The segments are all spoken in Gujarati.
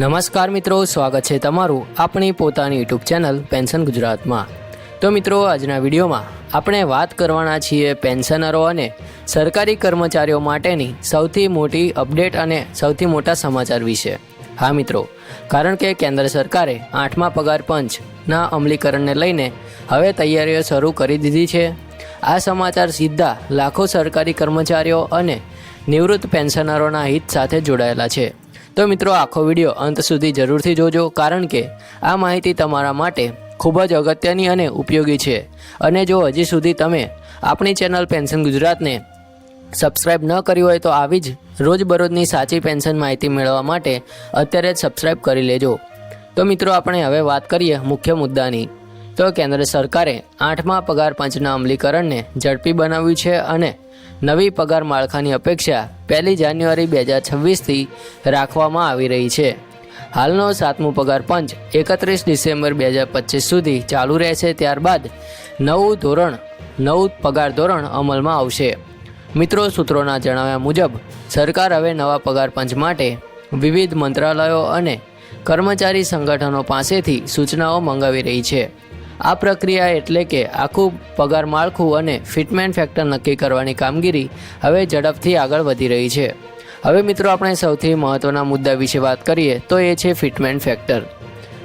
નમસ્કાર મિત્રો, સ્વાગત છે તમારું આપણી પોતાની યુટ્યુબ ચેનલ પેન્શન ગુજરાતમાં। તો મિત્રો, આજના વિડીયોમાં આપણે વાત કરવાના છીએ પેન્શનરો અને સરકારી કર્મચારીઓ માટેની સૌથી મોટી અપડેટ અને સૌથી મોટા સમાચાર વિશે। હા મિત્રો, કારણ કે કેન્દ્ર સરકારે 8મા પગાર પંચના અમલીકરણને લઈને હવે તૈયારીઓ શરૂ કરી દીધી છે। આ સમાચાર સીધા લાખો સરકારી કર્મચારીઓ અને નિવૃત્ત પેન્શનરોના હિત સાથે જોડાયેલા છે। તો મિત્રો, આખો વિડીયો અંત સુધી જરૂરથી જોજો, કારણ કે આ માહિતી તમારા માટે ખૂબ જ અગત્યની અને ઉપયોગી છે। અને જો હજી સુધી તમે આપણી ચેનલ પેન્શન ગુજરાતને સબસ્ક્રાઈબ ન કરી હોય તો આવી જ રોજબરોજની સાચી પેન્શન માહિતી મેળવવા માટે અત્યારે જ સબસ્ક્રાઈબ કરી લેજો। તો મિત્રો, આપણે હવે વાત કરીએ મુખ્ય મુદ્દાની। તો કેન્દ્ર સરકારે 8મા પગાર પંચના અમલીકરણને ઝડપી બનાવ્યું છે અને નવી પગાર માળખાની અપેક્ષા 1 જાન્યુઆરી 2026થી રાખવામાં આવી રહી છે। હાલનો 7મો પગાર પંચ 31 ડિસેમ્બર 2025 સુધી ચાલુ રહેશે, ત્યારબાદ નવું પગાર ધોરણ અમલમાં આવશે। મિત્રો, સૂત્રોના જણાવ્યા મુજબ સરકાર હવે નવા પગાર પંચ માટે વિવિધ મંત્રાલયો અને કર્મચારી સંગઠનો પાસેથી સૂચનાઓ મંગાવી રહી છે। આ પ્રક્રિયા એટલે કે આખું પગાર માળખું અને ફિટમેન્ટ ફેક્ટર નક્કી કરવાની કામગીરી હવે ઝડપથી આગળ વધી રહી છે। હવે મિત્રો, આપણે સૌથી મહત્ત્વના મુદ્દા વિશે વાત કરીએ તો એ છે ફિટમેન્ટ ફેક્ટર।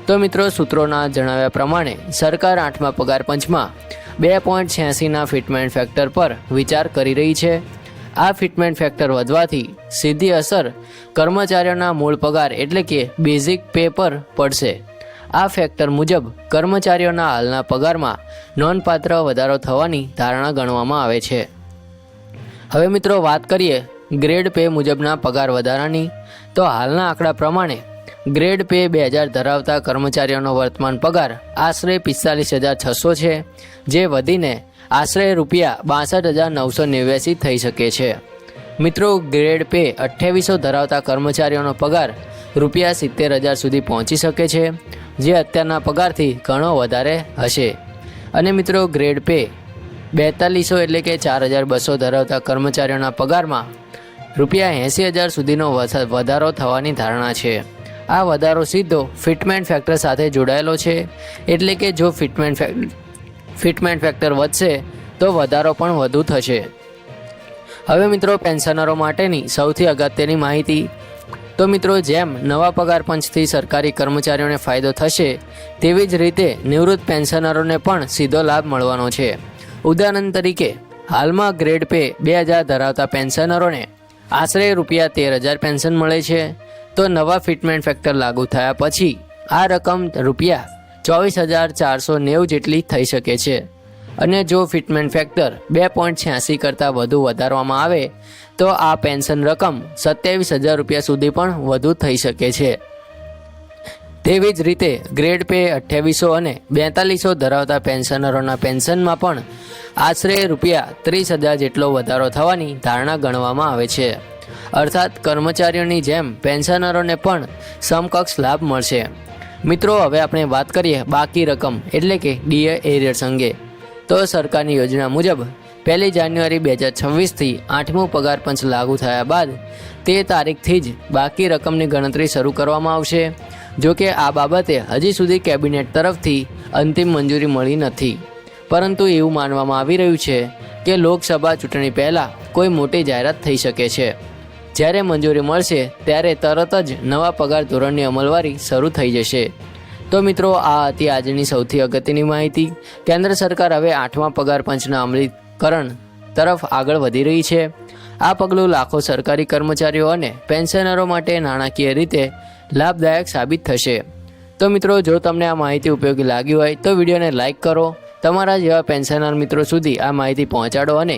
તો મિત્રો, સૂત્રોના જણાવ્યા પ્રમાણે સરકાર 8મા પગાર પંચમાં 2.86ના ફિટમેન્ટ ફેક્ટર પર વિચાર કરી રહી છે। આ ફિટમેન્ટ ફેક્ટર વધવાથી સીધી અસર કર્મચારીઓના મૂળ પગાર એટલે કે બેઝિક પે પર પડશે। આ ફેક્ટર મુજબ કર્મચારીઓના હાલના પગારમાં નોંધપાત્ર વધારો થવાની ધારણા ગણવામાં આવે છે। હવે મિત્રો, વાત કરીએ ગ્રેડ પે મુજબના પગાર વધારાની। તો હાલના આંકડા પ્રમાણે ગ્રેડ પે 2000 ધરાવતા કર્મચારીઓનો વર્તમાન પગાર આશરે 45,600 છે, જે વધીને આશરે ₹62,989 થઈ શકે છે। મિત્રો, ગ્રેડ પે 2800 ધરાવતા કર્મચારીઓનો પગાર ₹70,000 સુધી પહોંચી શકે છે, જે અત્યારના પગારથી ઘણો વધારે હશે। અને મિત્રો, ગ્રેડ પે 4200 એટલે કે 4,200 ધરાવતા કર્મચારીઓના પગારમાં ₹80,000 સુધીનો વધારો થવાની ધારણા છે। આ વધારો સીધો ફિટમેન્ટ ફેક્ટર સાથે જોડાયેલો છે, એટલે કે જો ફિટમેન્ટ ફેક્ટર વધશે તો વધારો પણ વધુ થશે। હવે મિત્રો, પેન્શનરો માટેની સૌથી અગત્યની માહિતી। તો મિત્રો, જેમ નવા પગાર પંચથી સરકારી કર્મચારીઓને ફાયદો થશે, તેવી જ રીતે નિવૃત્ત પેન્શનરોને પણ સીધો લાભ મળવાનો છે। ઉદાહરણ તરીકે, હાલમાં ગ્રેડ પે 2000 ધરાવતા પેન્શનરોને આશરે ₹13,000 પેન્શન મળે છે, તો નવા ફિટમેન્ટ ફેક્ટર લાગુ થયા પછી આ રકમ ₹24,490 જેટલી થઈ શકે છે। અને જો ફિટમેન્ટ ફેક્ટર 2.86 કરતાં વધુ વધારવામાં આવે તો આ પેન્શન રકમ ₹27,000 સુધી પણ વધુ થઈ શકે છે। તેવી જ રીતે ગ્રેડ પે 2800 અને 4200 ધરાવતા પેન્શનરોના પેન્શનમાં પણ આશરે ₹30,000 જેટલો વધારો થવાની ધારણા ગણવામાં આવે છે। અર્થાત કર્મચારીઓની જેમ પેન્શનરોને પણ સમકક્ષ લાભ મળશે। મિત્રો, હવે આપણે વાત કરીએ બાકી રકમ એટલે કે ડીએ એરિયર્સ અંગે। તો સરકારની યોજના મુજબ 1 જાન્યુઆરી 2026થી 8મો પગાર પંચ લાગુ થયા બાદ તે તારીખથી જ બાકી રકમની ગણતરી શરૂ કરવામાં આવશે। જો કે આ બાબતે હજી સુધી કેબિનેટ તરફથી અંતિમ મંજૂરી મળી નથી, પરંતુ એવું માનવામાં આવી રહ્યું છે કે લોકસભા ચૂંટણી પહેલાં કોઈ મોટી જાહેરાત થઈ શકે છે। જ્યારે મંજૂરી મળશે ત્યારે તરત જ નવા પગાર ધોરણની અમલવારી શરૂ થઈ જશે। તો મિત્રો, આ હતી આજની સૌથી અગત્યની માહિતી। કેન્દ્ર સરકાર હવે 8મા પગાર પંચના અમલીકરણ તરફ આગળ વધી રહી છે। આ પગલું લાખો સરકારી કર્મચારીઓ અને પેન્શનરો માટે નાણાકીય રીતે લાભદાયક સાબિત થશે। તો મિત્રો, જો તમને આ માહિતી ઉપયોગી લાગી હોય તો વિડીયોને લાઇક કરો, તમારા જેવા પેન્શનર મિત્રો સુધી આ માહિતી પહોંચાડો અને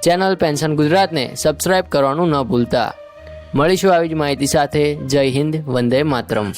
ચેનલ પેન્શન ગુજરાતને સબસ્ક્રાઈબ કરવાનું ન ભૂલતા। મળીશું આવી જ માહિતી સાથે। જય હિન્દ, વંદે માતરમ।